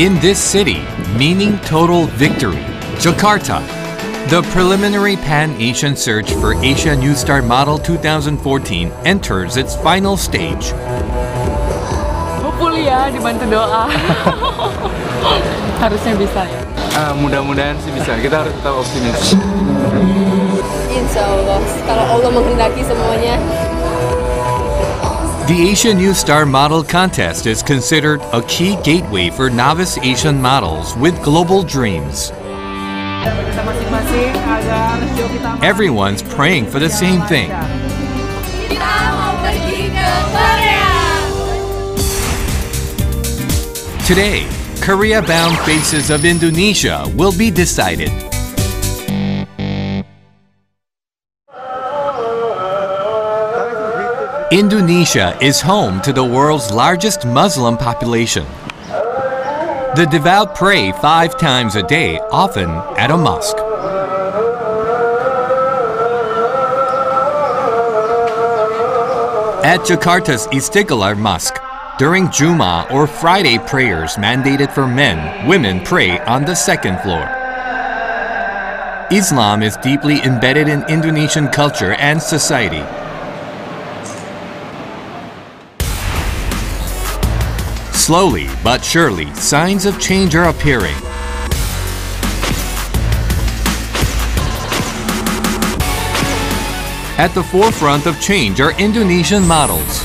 In this city, meaning total victory, Jakarta, the preliminary Pan-Asian search for Asia New Star Model 2014 enters its final stage. Hopefully ya, dibantu doa. Harusnya bisa ya. Mudah-mudahan sih bisa, kita harus tetap optimis. Insya Allah, kalau Allah menghendaki semuanya. The Asia New Star Model Contest is considered a key gateway for novice Asian models with global dreams. Everyone's praying for the same thing. Today, Korea-bound faces of Indonesia will be decided. Indonesia is home to the world's largest Muslim population. The devout pray 5 times a day, often at a mosque. At Jakarta's Istiqlal Mosque, during Jummah or Friday prayers mandated for men, women pray on the 2nd floor. Islam is deeply embedded in Indonesian culture and society. Slowly but surely, signs of change are appearing. At the forefront of change are Indonesian models.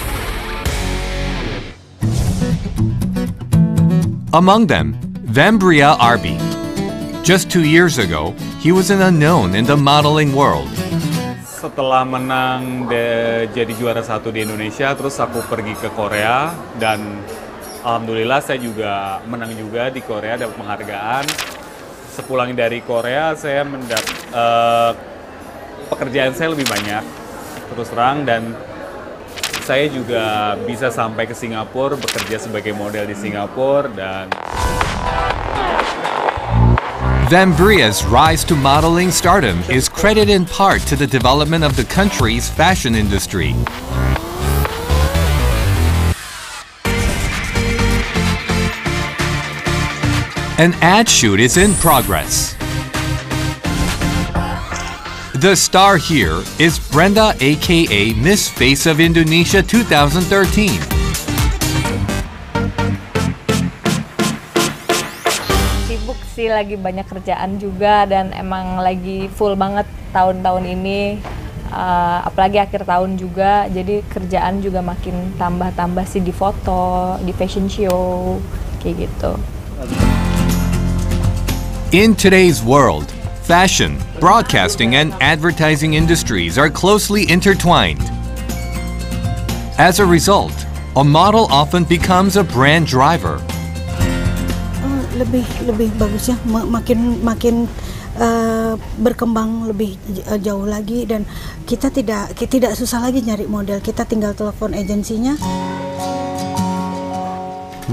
Among them, Vambria Arbi. Just 2 years ago, he was an unknown in the modeling world. Setelah menang jadi juara 1 di Indonesia, terus aku pergi ke Korea dan alhamdulillah saya juga menang juga di Korea, dapat penghargaan. Sepulang dari Korea, saya pekerjaan saya lebih banyak, terus terang, dan saya juga bisa sampai ke Singapura, bekerja sebagai model di Singapura, dan Vambria's rise to modeling stardom is credited in part to the development of the country's fashion industry. An ad shoot is in progress. The star here is Brenda, aka Miss Face of Indonesia 2013. Sibuk sih, lagi banyak kerjaan juga dan emang lagi full banget tahun-tahun ini. Apalagi akhir tahun juga, jadi kerjaan juga makin tambah-tambah sih di foto, di fashion show, kayak gitu. In today's world, fashion, broadcasting, and advertising industries are closely intertwined. As a result, a model often becomes a brand driver. Lebih bagus ya, makin berkembang lebih jauh lagi, dan kita tidak susah lagi nyari model, kita tinggal telepon agensinya.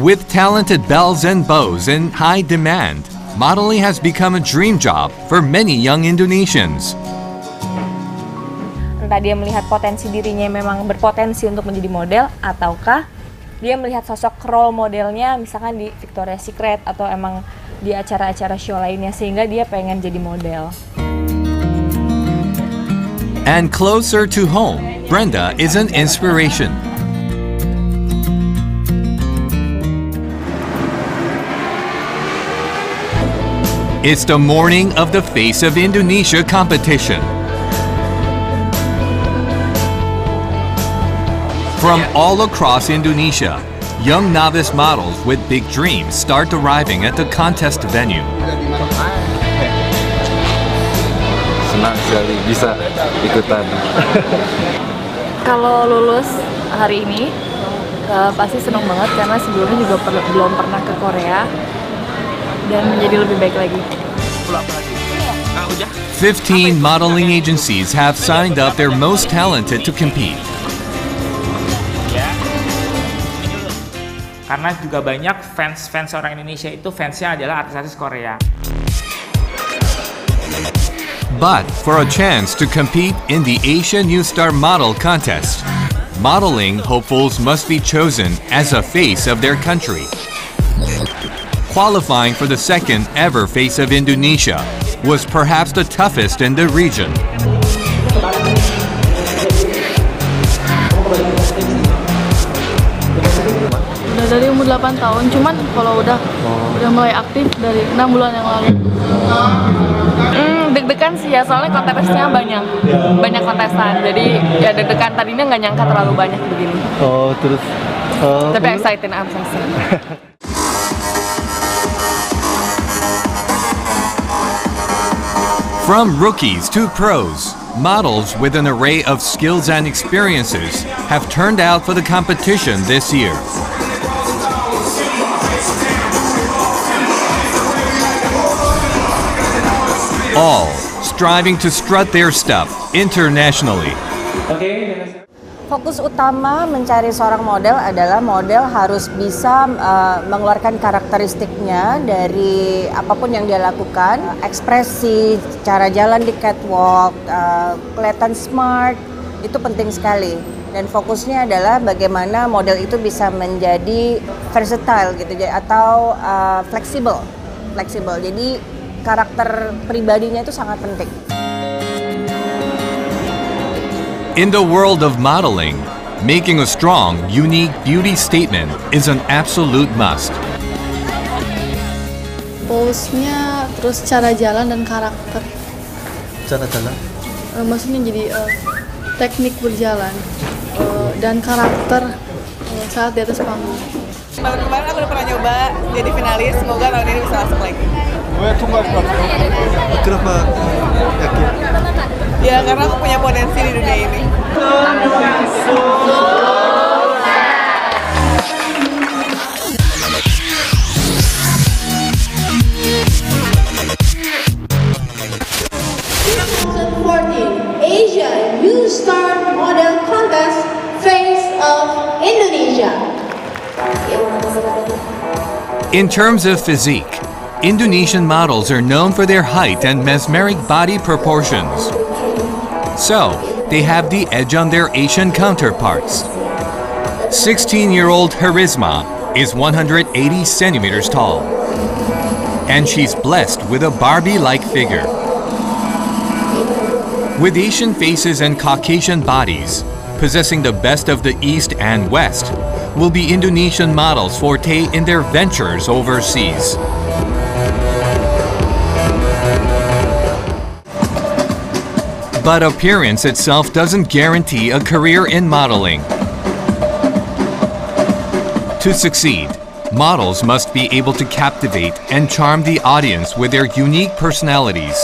With talented belles and beaux in high demand, modeling has become a dream job for many young Indonesians. Entah dia melihat potensi dirinya memang berpotensi untuk menjadi model, ataukah dia melihat sosok role modelnya misalkan di Victoria's Secret atau emang di acara-acara show lainnya sehingga dia pengen jadi model. And closer to home, Brenda is an inspiration. It's the morning of the Face of Indonesia competition. From all across Indonesia, young novice models with big dreams start arriving at the contest venue. senang sekali bisa ikutan. Kalau lulus hari ini, pasti senang banget karena sebelumnya juga belum pernah ke Korea. Dan menjadi lebih baik lagi. 15 modeling agencies have signed up their most talented to compete. Karena juga banyak fans orang Indonesia itu fansnya adalah artis-artis Korea. But for a chance to compete in the Asia New Star Model Contest, modeling hopefuls must be chosen as a face of their country. qualifying for the second ever Face of Indonesia was perhaps the toughest in the region. Udah dari umur 8 tahun, cuman kalau udah mulai aktif dari 6 bulan yang lalu. Deg-degan sih ya, soalnya kontesnya banyak kontestan, jadi ya deg-degan, tadinya nggak nyangka terlalu banyak begini. Tapi excited. From rookies to pros, models with an array of skills and experiences have turned out for the competition this year. All striving to strut their stuff internationally. Fokus utama mencari seorang model adalah model harus bisa mengeluarkan karakteristiknya dari apapun yang dia lakukan, ekspresi, cara jalan di catwalk, kelihatan smart, itu penting sekali. Dan fokusnya adalah bagaimana model itu bisa menjadi versatile gitu, atau fleksibel. Jadi karakter pribadinya itu sangat penting. In the world of modeling, making a strong, unique beauty statement is an absolute must. Pose-nya, terus cara jalan dan karakter. Cara jalan? Maksudnya jadi teknik berjalan dan karakter saat di atas panggung. Kemarin aku udah pernah nyoba jadi finalis, semoga tahun ini bisa masuk lagi. Kenapa yakin? Ya karena aku punya potensi di dunia ini. Asia New Star Model Contest Face of Indonesia. In terms of physique, Indonesian models are known for their height and mesmeric body proportions. So, they have the edge on their Asian counterparts. 16-year-old Harisma is 180 centimeters tall, and she's blessed with a Barbie-like figure. With Asian faces and Caucasian bodies, possessing the best of the East and West, will be Indonesian models' forte in their ventures overseas. But appearance itself doesn't guarantee a career in modeling. To succeed, models must be able to captivate and charm the audience with their unique personalities.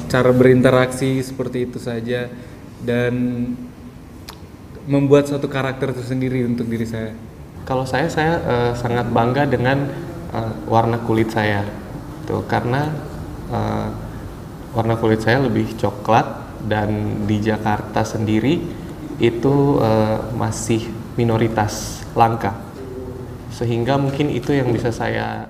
Cara berinteraksi seperti itu saja dan membuat suatu karakter tersendiri untuk diri saya. Kalau saya sangat bangga dengan warna kulit saya, tuh karena warna kulit saya lebih coklat dan di Jakarta sendiri itu masih minoritas langka, sehingga mungkin itu yang bisa saya.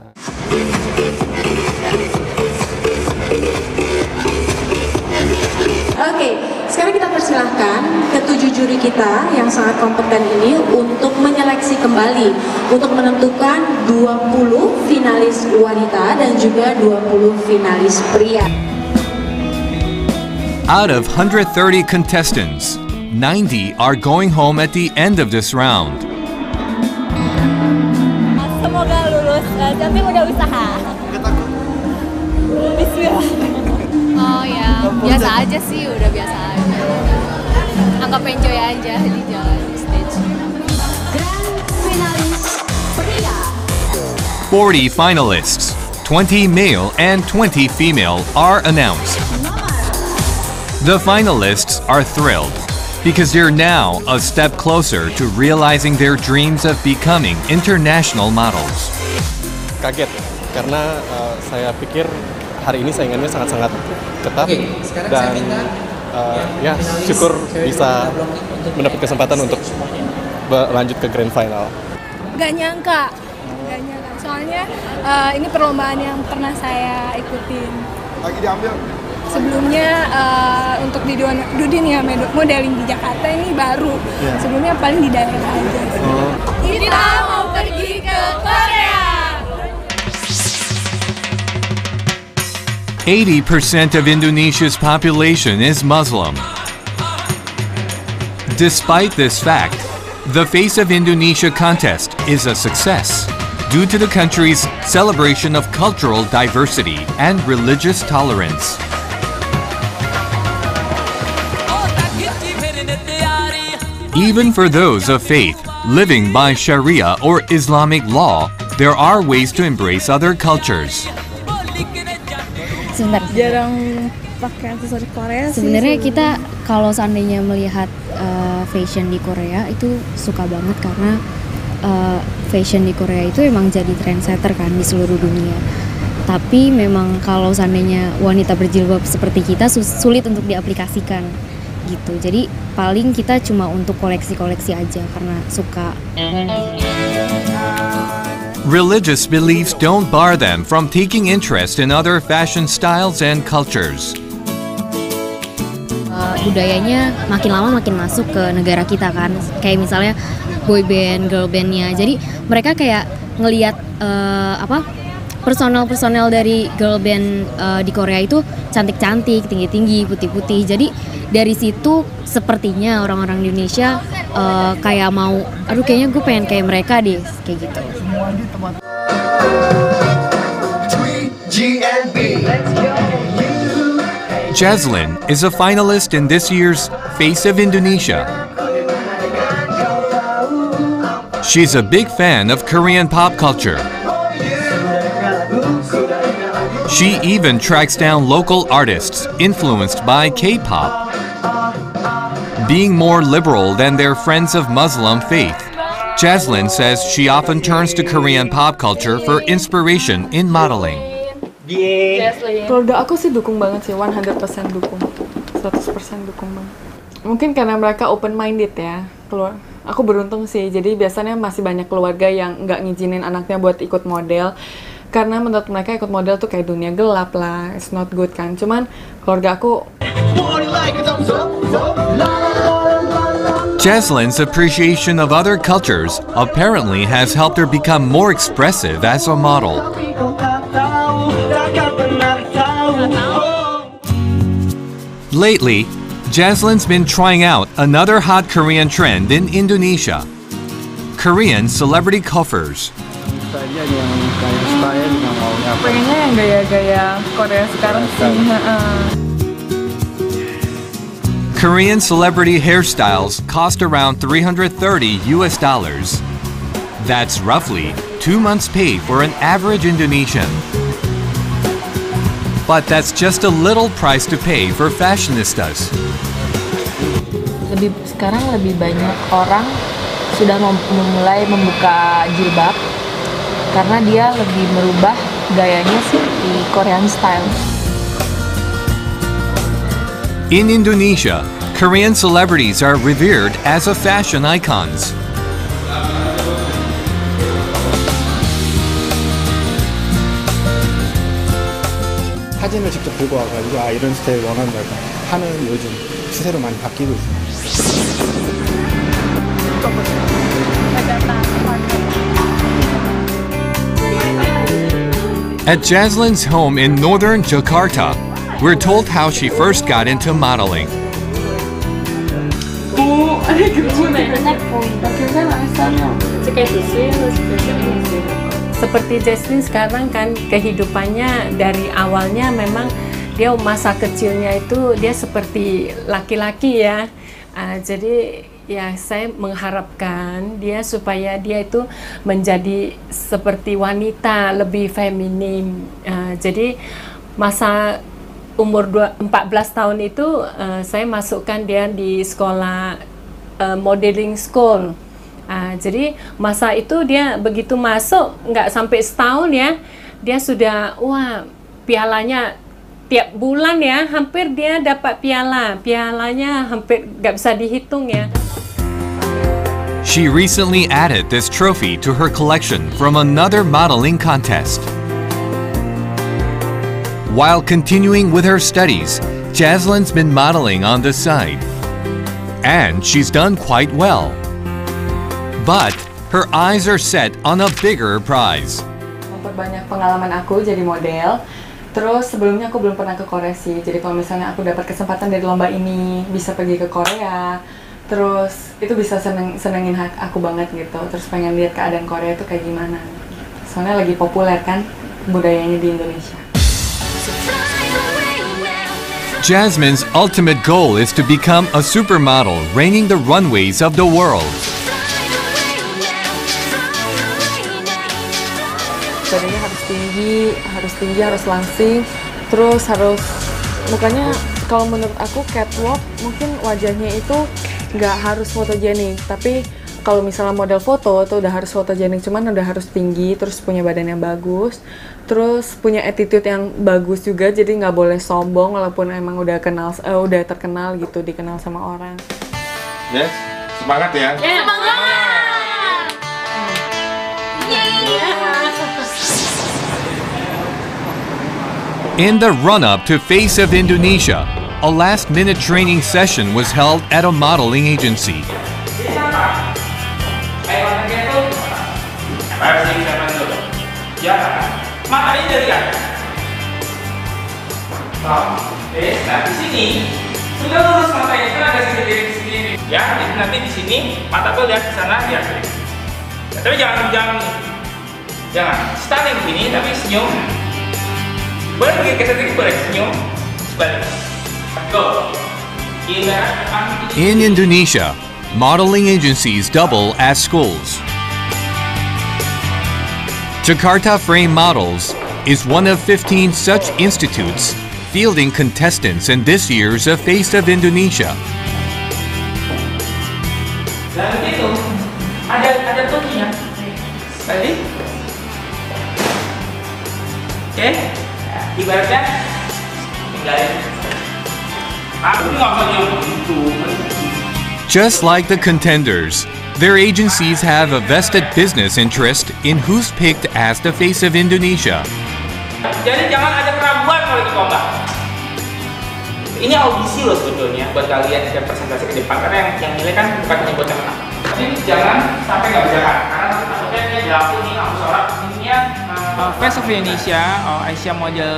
Oke, sekarang kita persilahkan ketujuh juri kita yang sangat kompeten ini untuk menyeleksi kembali untuk menentukan 20 finalis wanita dan juga 20 finalis pria. Out of 130 contestants, 90 are going home at the end of this round. Semoga lulus, tapi udah usaha. Bismillah. Oh ya, biasa aja sih, udah biasa aja. Anggap enjoy aja di jalan di stage. Grand finalis pria. 40 finalists, 20 male and 20 female, are announced. The finalists are thrilled because they're now a step closer to realizing their dreams of becoming international models. Kaget karena saya pikir hari ini saingannya sangat-sangat ketat dan ya syukur bisa mendapat kesempatan untuk lanjut ke grand final. Gak nyangka Nggak nyangka. Soalnya ini perlombaan yang pernah saya ikutin. Lagi diambil. Sebelumnya untuk di dunia modeling di Jakarta ini baru. Sebelumnya paling di daerah aja. Kita mau pergi ke Korea. 80% of Indonesia's population is Muslim. Despite this fact, the Face of Indonesia contest is a success due to the country's celebration of cultural diversity and religious tolerance. Even for those of faith living by Sharia or Islamic law, there are ways to embrace other cultures. Jarang pakai aksesoris Korea sih. Sebenarnya kita kalau seandainya melihat fashion di Korea itu suka banget karena fashion di Korea itu emang jadi trendsetter kan di seluruh dunia. Tapi memang kalau seandainya wanita berjilbab seperti kita sulit untuk diaplikasikan gitu. Jadi paling kita cuma untuk koleksi-koleksi aja karena suka. Religious beliefs don't bar them from taking interest in other fashion styles and cultures. Budayanya makin lama makin masuk ke negara kita kan, kayak misalnya boy band, girl bandnya. Jadi mereka kayak ngelihat personel dari girl band di Korea itu cantik-cantik, tinggi-tinggi, putih-putih. Jadi dari situ sepertinya orang-orang Indonesia kayak mau, aduh kayaknya gue pengen kayak mereka deh, kayak gitu. Jazlyn is a finalist in this year's Face of Indonesia. She's a big fan of Korean pop culture. She even tracks down local artists influenced by K-pop. Being more liberal than their friends of Muslim faith, Jazlyn says she often turns to Korean pop culture for inspiration in modeling. Keluarga aku sih dukung banget sih, 100% dukung. 100% dukung banget. Mungkin karena mereka open minded ya. Aku beruntung sih, jadi biasanya masih banyak keluarga yang nggak ngizinin anaknya buat ikut model. Karena menurut mereka ikut model tuh kayak dunia gelap lah, it's not good kan. Cuman keluarga aku... Jazlyn's appreciation of other cultures apparently has helped her become more expressive as a model. Lately, Jazlyn's been trying out another hot Korean trend in Indonesia: Korean celebrity coiffures. Pengennya yang gaya-gaya Korea sekarang sih. Korean celebrity hairstyles cost around $330 US. That's roughly 2 months' pay for an average Indonesian. But that's just a little price to pay for fashionistas. Sekarang lebih banyak orang sudah memulai membuka jilbab karena dia lebih merubah gayanya sih di Korean style. In Indonesia, Korean celebrities are revered as a fashion icons. 사진을 직접 들고 와가지고 이런 스타일 원한다고 하는 요즘 추세로 많이 바뀌고 있습니다. At Jazlyn's home in northern Jakarta, we're told how she first got into modeling. Seperti Jazlyn sekarang kan kehidupannya dari awalnya memang dia masa kecilnya itu dia seperti laki-laki ya. Jadi ya saya mengharapkan dia supaya dia itu menjadi seperti wanita, lebih feminim. Jadi masa umur 14 tahun itu saya masukkan dia di sekolah modeling school. Jadi masa itu dia begitu masuk nggak sampai setahun ya, dia sudah pialanya tiap bulan ya, hampir dia dapat pialanya hampir nggak bisa dihitung ya. She recently added this trophy to her collection from another modeling contest. While continuing with her studies, Jaslyn's been modeling on the side. And she's done quite well. But her eyes are set on a bigger prize. Memperbanyak pengalaman aku jadi model. Terus sebelumnya aku belum pernah ke Korea sih. Jadi kalau misalnya aku dapat kesempatan dari lomba ini, bisa pergi ke Korea. Terus itu bisa senengin aku banget gitu. Terus pengen lihat keadaan Korea itu kayak gimana. Soalnya lagi populer kan budayanya di Indonesia. Jasmine's ultimate goal is to become a supermodel reigning the runways of the world. Badannya harus tinggi, harus langsing. Terus harus mukanya, kalau menurut aku catwalk mungkin wajahnya itu nggak harus fotogenik, tapi kalau misalnya model foto tuh udah harus fotogenik, cuman udah harus tinggi, terus punya badan yang bagus, terus punya attitude yang bagus juga, jadi nggak boleh sombong walaupun emang udah terkenal gitu, dikenal sama orang. Yes, semangat ya. Yeah, semangat. In the run-up to Face of Indonesia, a last-minute training session was held at a modeling agency. Matanya dari atas. Nah di sini sudah lurus matanya, itu ada sisi kiri di sini. Ya, jadi nanti di sini mata tuh lihat ke sana, lihat. Nah, tapi jangan starting begini, tapi senyum. Boleh geser sedikit, boleh senyum. Balik. Go. In Indonesia, modeling agencies double as schools. Jakarta Frame Models is one of 15 such institutes fielding contestants in this year's A Face of Indonesia. Dan itu ada tokinya. Balik. Oke. Ibaratnya tinggalin. Aku nggak mau gitu. Just like the contenders, their agencies have a vested business interest in who's picked as the face of Indonesia. Jadi jangan ada keraguan kalau ikut lomba. Ini audisi loh sebetulnya buat kalian yang presentasi ke depan, karena yang nilai kan bukan hanya buat yang menang. Tapi jangan sampai nggak berjalan, karena nanti takutnya ini jauh nih aku sorak ininya. Face of Indonesia, Asia Model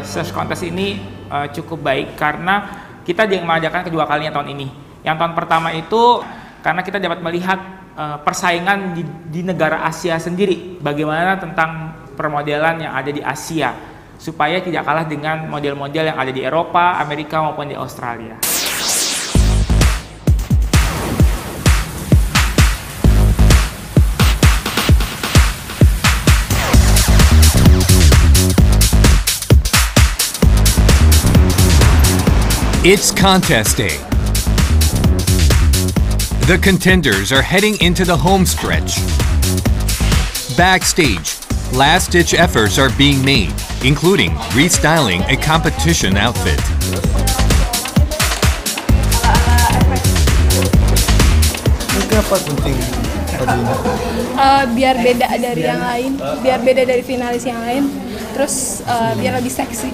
Search Contest ini cukup baik karena kita mengadakan kedua kalinya tahun ini. Yang tahun pertama itu karena kita dapat melihat persaingan di negara Asia sendiri, bagaimana tentang permodelan yang ada di Asia, supaya tidak kalah dengan model-model yang ada di Eropa, Amerika maupun di Australia. It's contest day. The contenders are heading into the home stretch. Backstage, last-ditch efforts are being made, including restyling a competition outfit. Kenapa penting bajunya? Biar beda dari yang lain, biar beda dari finalis yang lain, terus biar lebih seksi.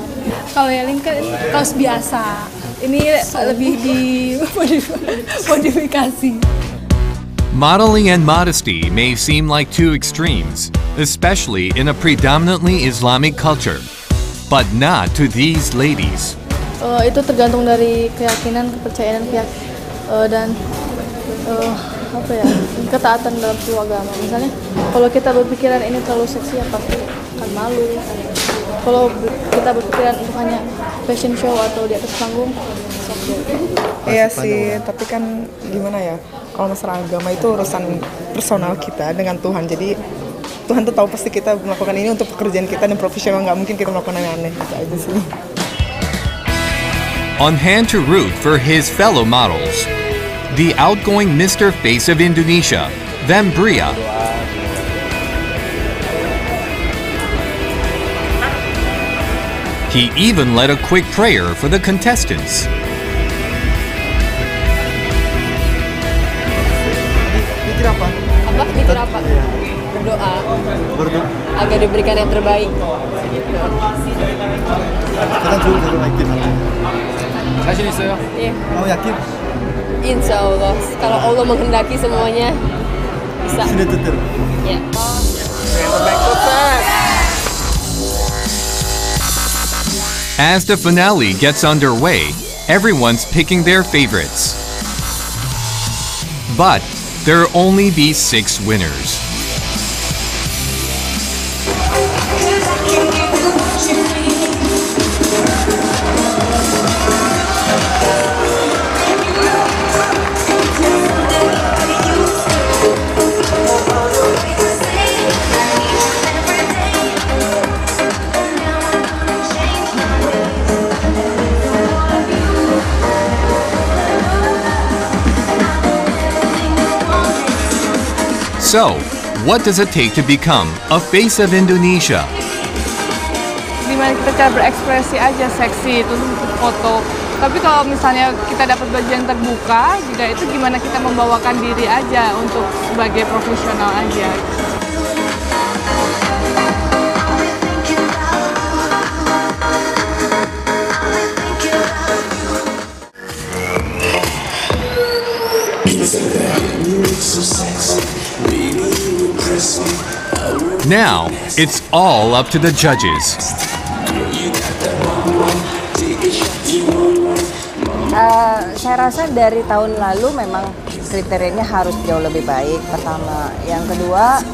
Kalau yang lain kan kaos biasa, ini lebih dimodifikasi. Modeling and modesty may seem like two extremes, especially in a predominantly Islamic culture, but not to these ladies. Itu tergantung dari keyakinan, kepercayaan, dan ketaatan dalam suatu agama. Misalnya, kalau kita berpikiran ini terlalu seksi, ya pasti akan malu. Kalau kita berpikiran untuk hanya fashion show atau di atas panggung, iya sih, tapi kan gimana ya, kalau masalah agama itu urusan personal kita dengan Tuhan. Jadi Tuhan tuh tahu pasti kita melakukan ini untuk pekerjaan kita dan profesional, nggak mungkin kita melakukan yang aneh, gitu aja sih. On hand to root for his fellow models, the outgoing Mr. Face of Indonesia, Vambria. He even led a quick prayer for the contestants. agar diberikan yang terbaik. Kita juga yakin. 자신 있어요? Iya. Kamu yakin? Insya Allah, kalau Allah menghendaki semuanya bisa. Sudah tutur. Ya. As the finale gets underway, everyone's picking their favorites. But there will only be 6 winners. So, what does it take to become a face of Indonesia? Dimana kita cara berekspresi aja, seksi, itu foto. Tapi kalau misalnya kita dapat baju yang terbuka, juga itu gimana kita membawakan diri aja untuk sebagai profesional aja. Now, it's all up to the judges. Saya rasa dari tahun lalu memang kriterianya harus jauh lebih baik, pertama. Yang kedua,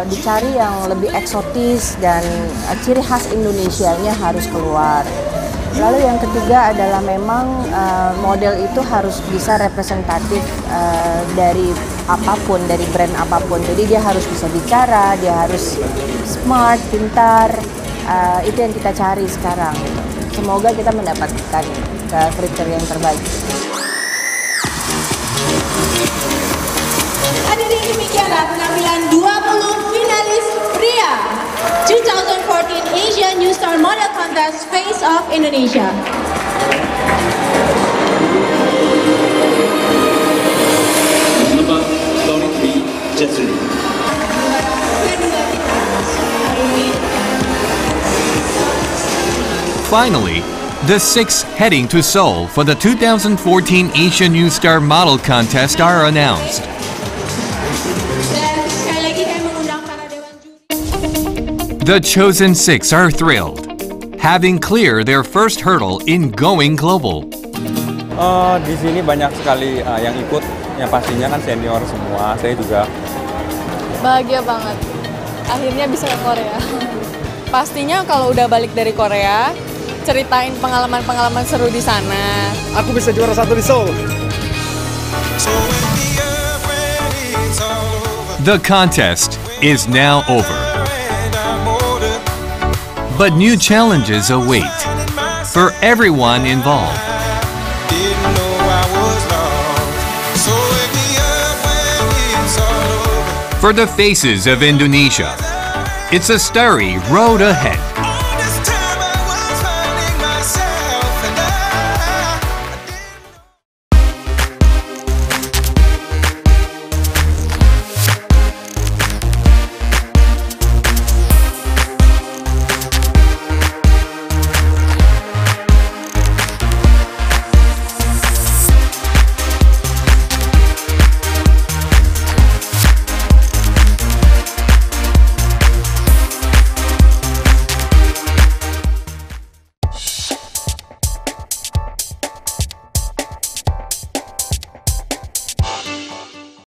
dicari yang lebih eksotis dan ciri khas Indonesianya harus keluar. Lalu yang ketiga adalah memang model itu harus bisa representatif dari apapun, dari brand apapun. Jadi dia harus bisa bicara, dia harus smart, pintar. Itu yang kita cari sekarang. Semoga kita mendapatkan kriteria yang terbaik. Hadirin, demikianlah penampilan 20 finalis pria 2014 Asian New Star Model Contest Face of Indonesia. Number 23, Jesslyn. Finally, the 6 heading to Seoul for the 2014 Asian New Star Model Contest are announced. The chosen 6 are thrilled, having cleared their first hurdle in going global. Di sini banyak sekali yang ikut, yang pastinya kan senior semua, saya juga. Bahagia banget, akhirnya bisa ke Korea. Pastinya kalau udah balik dari Korea, ceritain pengalaman-pengalaman seru di sana. Aku bisa juara 1 di Seoul. The contest is now over. But new challenges await for everyone involved. For the faces of Indonesia, it's a starry road ahead.